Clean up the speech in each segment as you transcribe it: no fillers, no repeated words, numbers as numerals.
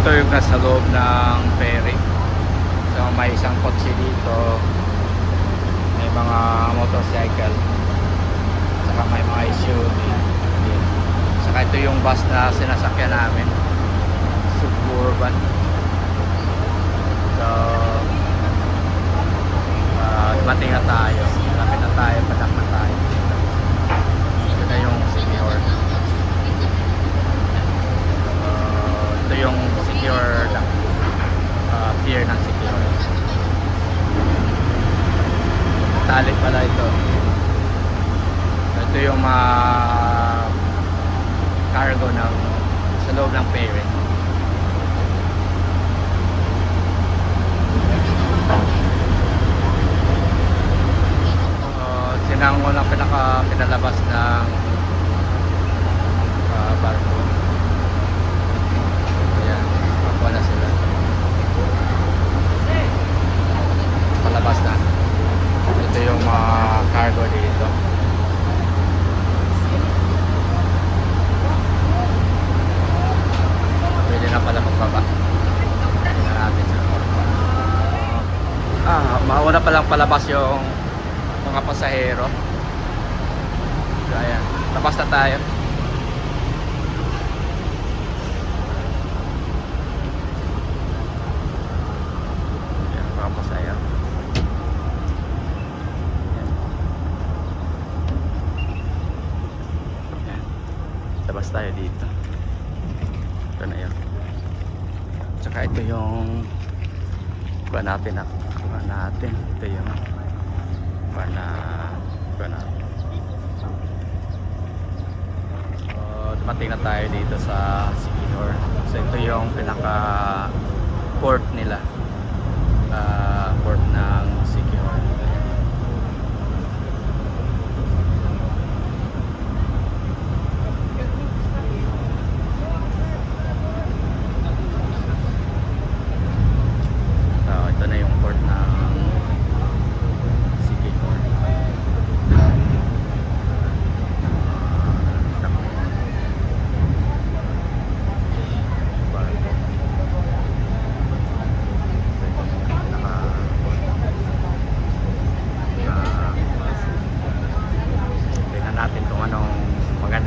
ito yung nasa loob ng ferry. So may isang kotse dito, may mga motorcycle, saka may mga SUV. Saka ito yung bus na sinasakyan namin, Suburban. So dumating na tayo, malapit na tayo, padak na tayo. Ito na yung secure. Ito yung secure na pier ng secure. Talit pala ito. Ito yung cargo ng sa loob ng ferry. Sinang unang pinalabas ng barko. Ayan, pakuha na sila. Palabas na. Ito yung cargo dito. Pwede na pala magbaba. Pwede na natin sa mauna palang palabas yung mga pasahero. So ayan, labas na tayo. Ayan, mga pasahero. Ayan, labas tayo dito. Ito na yun. Tsaka ito yung kuha natin. Ito yung dumating na tayo dito sa Sikihor. So ito yung pinaka port nila, port ng Sikihor. So ito na yung port ng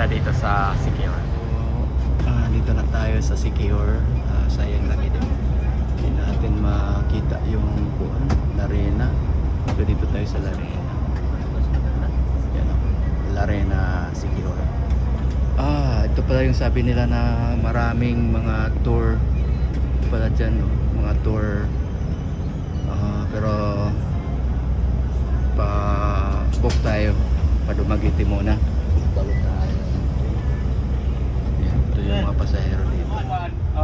dito sa Sikihor. Dito na tayo sa Sikihor. Sayang lang ito. Hindi natin makita yung Larena. So dito tayo sa Larena. Yan o. Larena, Sikihor. Ito pala yung sabi nila na maraming mga tour pala dyan. No? Mga tour. Pero pa-book tayo. Padumagiti muna. Balik tayo. Yung mga pasahero dito.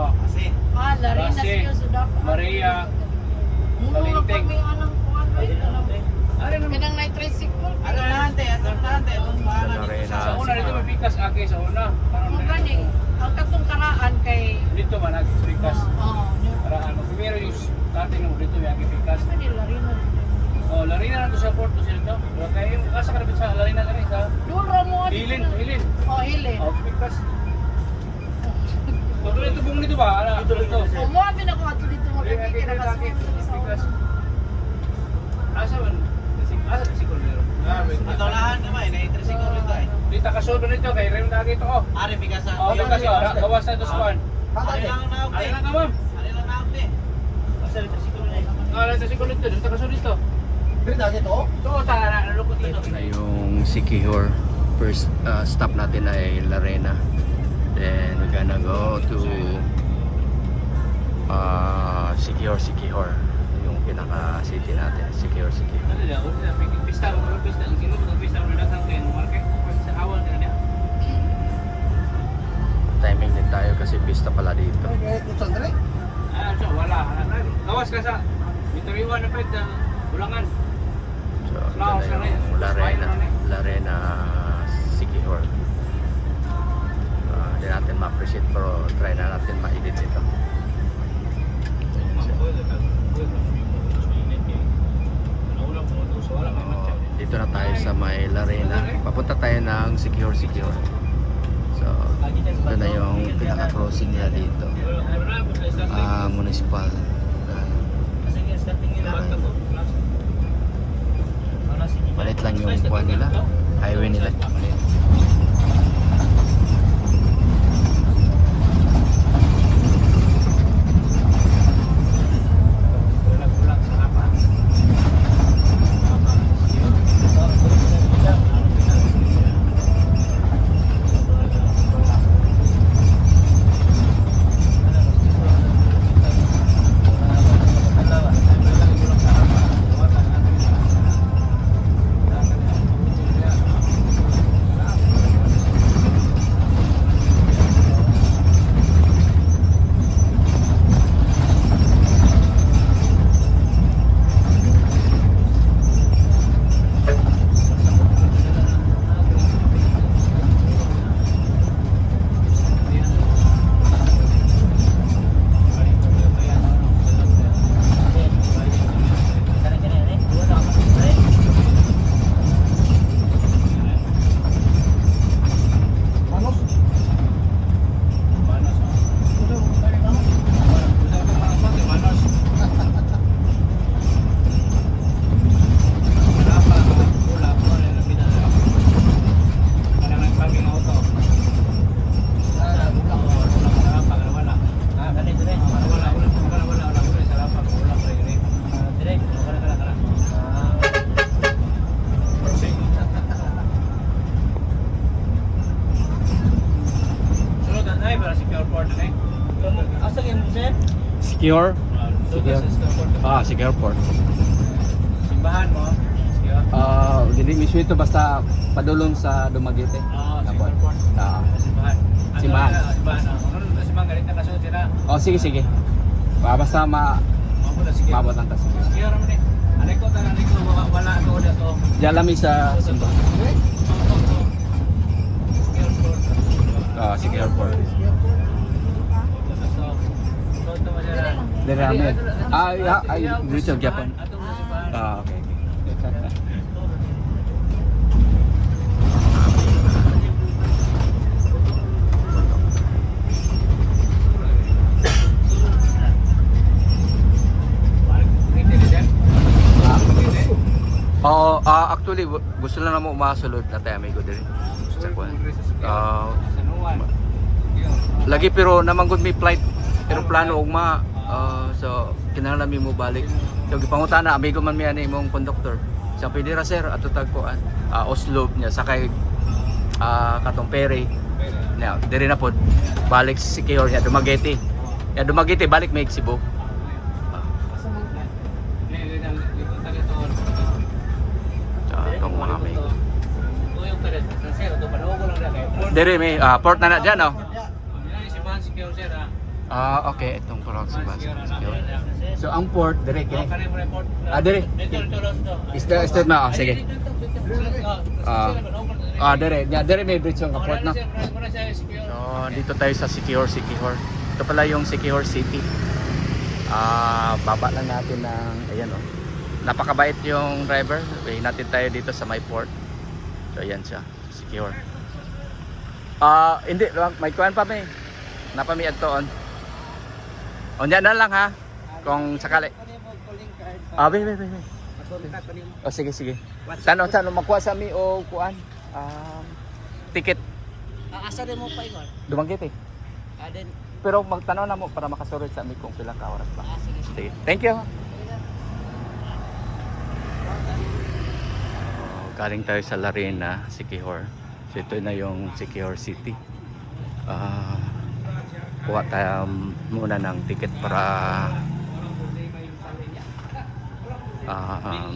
Kasi Larena siya sudah. Maria Balinting. Ano Kanang night tricycle. Ano nante? Larena. Sa una dito mabikas agi sa una. Ang gani, ang katong karaan kay Dito man nagbikas. Oo. Para primero yung dati nung dito yung bikas. Kani Larena. Larina na to sa port to sila to. Kaya yung asa ka sa Larina na rin sa Dura mo. Hilin. Hilin. Bikas. Todo ito bung dito ba? Dito. Mo abi na ko ato dito magkikita na kasi. Bikas. Asa man? Asa si Cordero? Atolahan naman, na-tricycle rin tayo. Dito kasodo nito kay Rem dagi to. Ari, bigasa. Bikas gawas na to span. Ari lang naog Ari lang ka ma'am. Ari lang naog Asa tricycle na Ito si Cordero dito kasodo dito. Pero dati to? To ta nalukot dito. Ito na yung Sikihor. First stop natin ay Larena. Then we're gonna go to Sikihor. Yung pinaka city natin, Sikihor. Ano daw? Pista ang sino ng pista ng datang din market sa awal din niya. Timing din tayo kasi pista pala dito. So wala. Gawas ka sa Bitariwan na pwede Bulangan. So ito na yung Larena Sikihor. Hindi natin ma-appreciate pero try na natin ma-edit ito. Dito na tayo sa may Larena. Papunta tayo ng Sikihor. So ito na yung pinaka-crossing nila dito. municipal. Kasi yung starting nila. Palit lang yung buwan nila. Highway nila. Secure? Secure port. Simbahan mo. Hindi mismo ito basta padulong sa Dumaguete. Secure port. Simbahan. Simbahan. Simbahan, galit na kasunod sila. Sige. Basta mabot ang tas. Secure naman eh. Aliko, wala ko ulit to. Diyan lang sa simbahan. Secure port. Secure port. Dari amin. Dito sa Japan. Okay. Actually, gusto lang naman umasulod na tayo amigo din. Sa kuwan. Lagi pero namanggod may flight aeroplano ugma. So kinahanglan mo balik. So gipangutana amigo man mi ani imong conductor. Sa pwede ra sir ato tagpuan. Oslo niya sakay katong ferry. Now, diri na pod balik sa Siquijor ya Dumaguete. Ya Dumaguete balik may Cebu. Mga amigo. Diri may port na dyan oh. Okay, itong port si Siquijor. So ang port dire kini. Dire. Is na sige. Dire may bridge yung port na. So dito tayo sa Siquijor. Ito pala yung Siquijor City. Baba lang natin ng ayan oh. Napakabait yung driver. Way natin tayo dito sa my port. So ayan siya, Siquijor. Hindi, may kuhan pa may. Napami adtoon. Unya na lang ha. Kung sakali. Be. Sige. Sano makuha sa mi o kuan? Ticket. Asa din mo pa ingon? Dumaguete. Then Pero magtanaw na mo para makasurod sa mi kung pilang ka oras ba. sige. Thank you. Galing tayo sa Larena, Siquijor. So ito na yung Siquijor City. Kuha tayo muna ng ticket para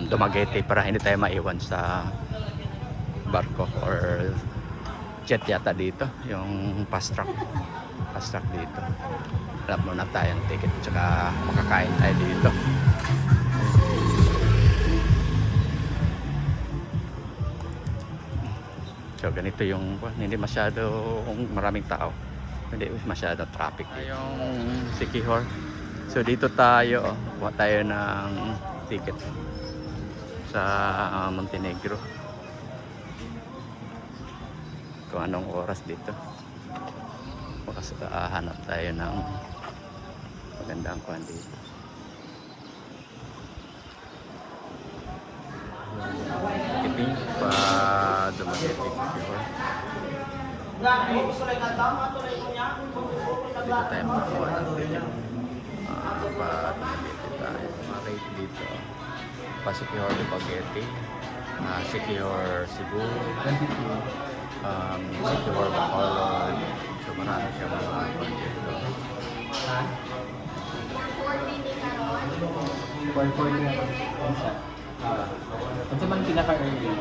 Dumaguete para hindi tayo maiwan sa barko or jet yata dito. Yung fast track dito. Hanap muna tayong ticket tsaka makakain tayo dito. So ganito yung hindi masyadong maraming tao. Hindi masyadong traffic dito. Yung Siquijor. So dito tayo, kuha tayo ng ticket sa Montenegro. Kung anong oras dito. Hanap tayo ng maganda ang kwan dito. Kiting pa Dumaguete Sikihor. Dito tayo makakuha ng ticket. Pa Dumaguete tayo. Mga rate dito. Pa Sikihor Dumaguete. Sikihor Cebu. Sikihor Bacolod. So marami siya mga kwan dito. Ano man pinaka-early?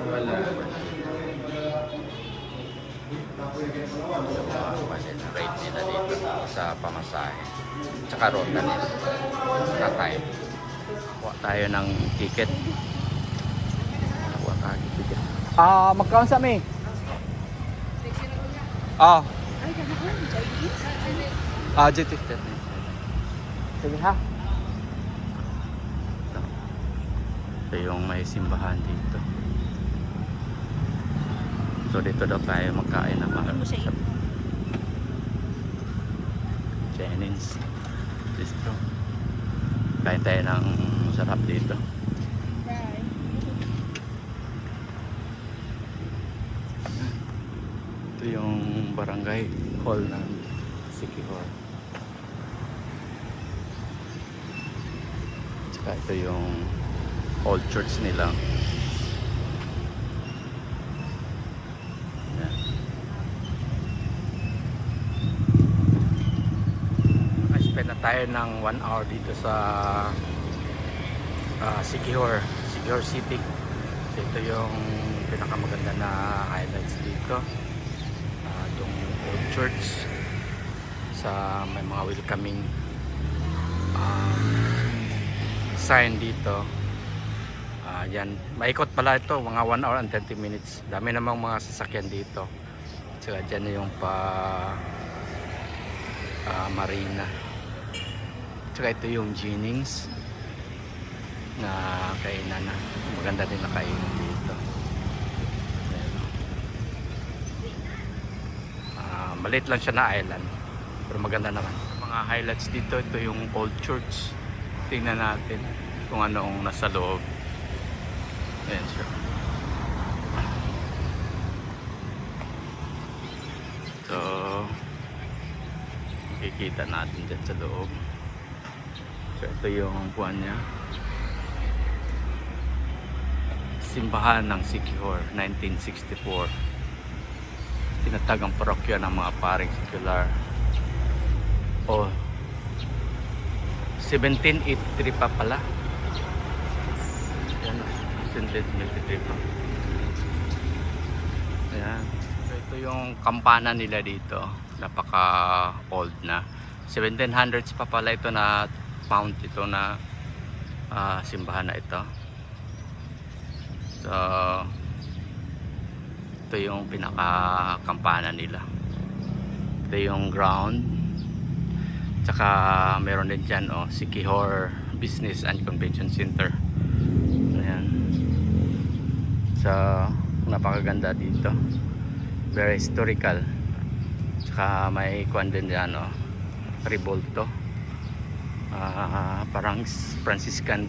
Wala. Rate nila dito sa pamasahe. Tsaka ronda nila. Na time. Kuha tayo ng ticket. Kuha tayo ng ticket. Magkaon sa may? JT. Sige ha. Ito yung may simbahan dito. So dito daw tayo magkain ng mga Chinese bistro. Kain tayo ng sarap dito. Ito yung barangay hall ng Sikihor. Tsaka ito yung old church nila. Yan. Spend na tayo ng 1 hour dito sa Sikihor City. So ito yung pinakamaganda na highlights dito. Itong old church sa may mga welcoming sign dito. Yan, maikot pala ito, mga 1 hour and 20 minutes. Dami namang mga sasakyan dito. Saka dyan na yung marina. Saka ito yung Jennings na kainan na. Maganda din na kainan dito. Maliit lang siya na island, pero maganda naman. Mga highlights dito, ito yung old church. Tingnan natin kung anong nasa loob. Ayan siya. So makikita natin dyan sa loob. So ito yung buwan niya. Simbahan ng Sikihor, 1964. Tinatagang parokya ng mga paring secular. 1783 pa pala. Ayan, 1783 pa. Ayan. So ito yung kampana nila dito. Napaka old na. 1700s pa pala ito na mount ito na simbahan na ito. So ito yung pinaka kampana nila. Ito yung ground. Tsaka meron din dyan Sikihor Business and Convention Center. Ayan. So napakaganda dito. Very historical. Tsaka may kuwan din dyan Ribolto. Parang Franciscan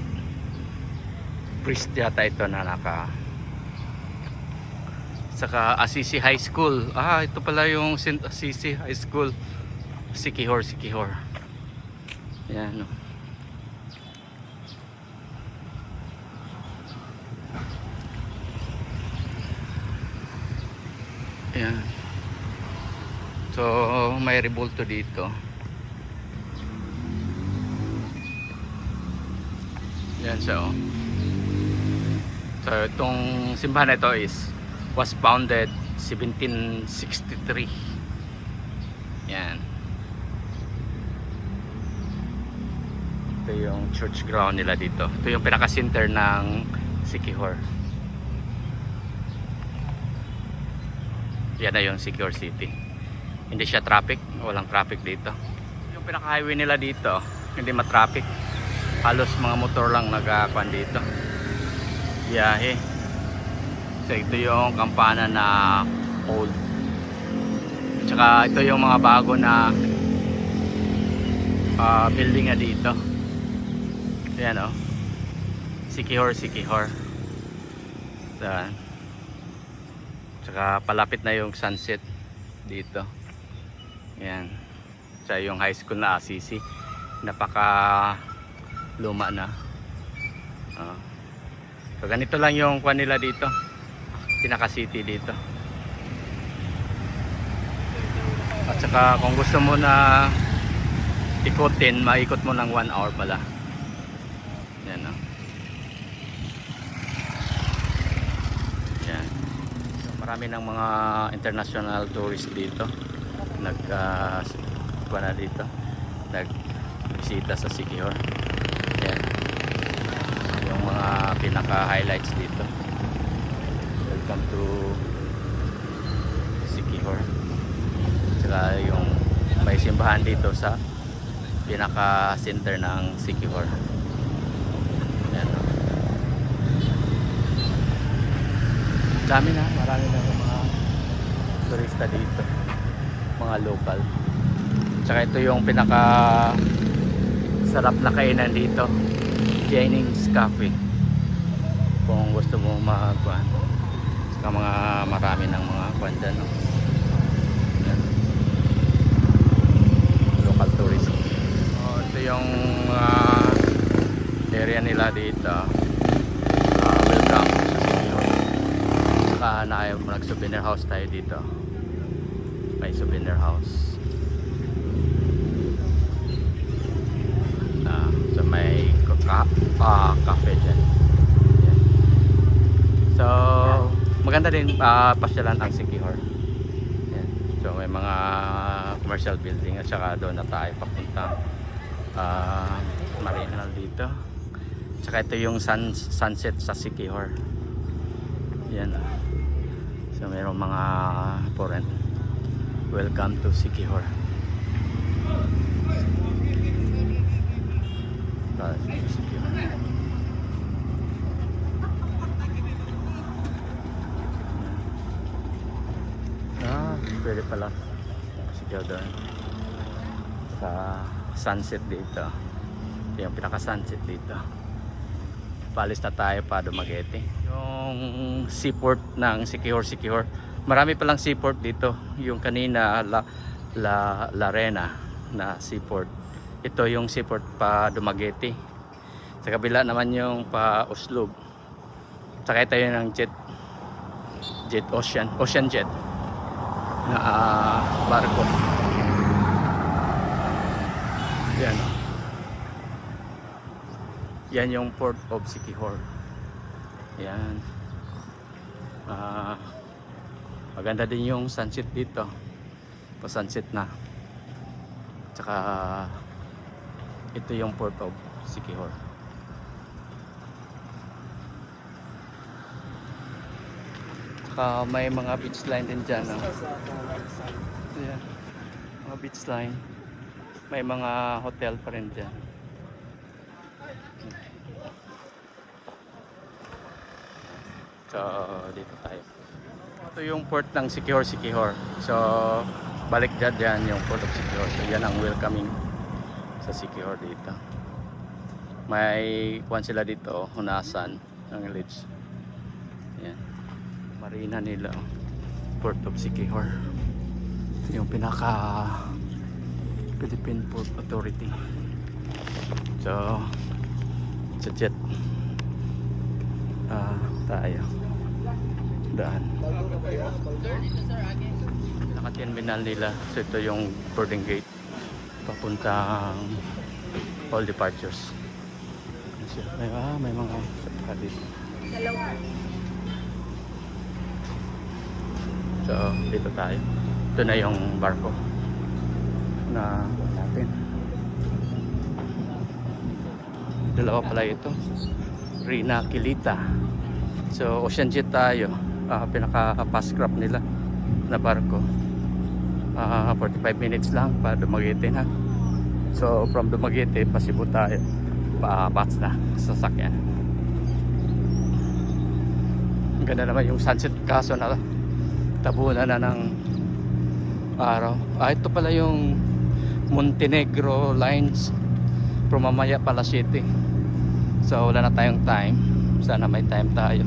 priest yata ito na saka Assisi High School. Ito pala yung St. Assisi High School. Sikihor. Yan. Yan. So may Ribolto dito. Yan siya So itong simbahan na ito was founded 1763. Yan. Ito yung church ground nila dito. Ito yung pinaka-center ng Sikihor. Yan na yung Sikihor City. Hindi siya traffic, walang traffic dito. Yung pinaka-highway nila dito, hindi ma-traffic. Halos mga motor lang nagkakuan dito. Biyahe. So ito yung kampana na old. Tsaka ito yung mga bago na building na dito. Ayan o. Siquijor. Ayan. Tsaka palapit na yung sunset dito. Ayan. Tsaka yung high school na Assisi. Napaka luma na. So ganito lang yung kuha nila dito. Pinaka city dito. At saka kung gusto mo na ikutin, maikot mo ng 1 hour pala. Yan, no? Yan. So, marami ng mga international tourist dito. Kuha na dito. Nagbisita sa Siquijor. Yan. Yung mga pinaka highlights dito. Welcome to Siquijor. Saka yung may simbahan dito sa pinaka center ng Siquijor. Ayan. Dami na, marami na mga turista dito, mga local. Tsaka ito yung pinaka sarap na kainan dito, Jennings Cafe, kung gusto mo magkuhan. Tsaka marami ng mga kuhan dyan, no? Local tourism. So, ito yung area nila dito. Welcome sa Siquijor. Saka nag-souvenir house tayo dito. May souvenir house. So may cafe dyan. Yan. So maganda din pasyalan ang Siquijor. Yan. So may mga commercial building at saka doon na tayo papunta Marinal dito. Saka ito yung sunset sa Siquijor. Yan. So mayroong mga foreign. Welcome to Siquijor. Pwede pala Siquijor doon sa sunset dito. Yung pinaka sunset dito. Palis na tayo pa Dumaguete. Yung seaport ng Siquijor. Marami palang seaport dito. Yung kanina La Arena na seaport. Ito yung seaport pa Dumaguete. Sa kabila naman yung pa Uslub. Saka ito yung ng Ocean Jet na barko. Yan. Yan yung Port of Siquijor. Yan. Maganda din yung sunset dito. Pa sunset na. Tsaka ito yung Port of Siquijor. Tsaka may mga beach line din dyan. Yan. Mga beach line. May mga hotel pa rin dyan. So dito tayo. Ito yung port ng Siquijor. So balik dyan yung Port of Siquijor. So yan ang welcoming sa Siquijor dito. May kuwan sila dito, hunasan ng village. Yan. Marina nila, Port of Siquijor. Ito yung pinaka Philippine Port Authority. So sa jet tayo daan. Naka-terminal nila. So ito yung boarding gate papuntang all departures. May mga saka dito. So dito tayo. Ito na yung barko na natin. Dalawa pala ito. Rina Kilita. So Ocean Jet tayo. Pinaka-fast craft nila na barko. 45 minutes lang para Dumaguete na. So from Dumaguete pa Cebu tayo. Pa-bats na sasakyan. Ang ganda naman yung sunset, kaso na tabunan na ng araw. Ito pala yung Montenegro Lines from Mamaya pala City. So wala na tayong time. Sana may time tayo.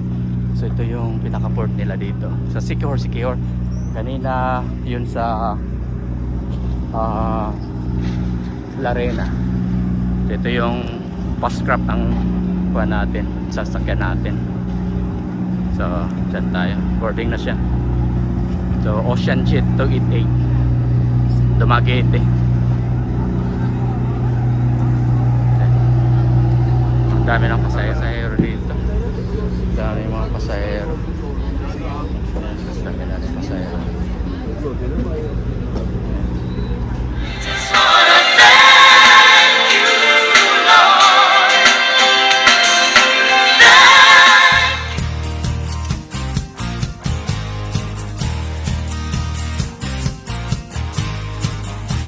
So ito yung pinaka-port nila dito sa Siquijor. Kanina yun sa Larena. Ito yung pascrap ang kuha natin, sasakyan natin. So dyan tayo, boarding na siya. So Ocean Jet 288 Dumaguete. Ang dami ng pasahero dito. Ang dami mga pasahero. Ang dami natin pasahero.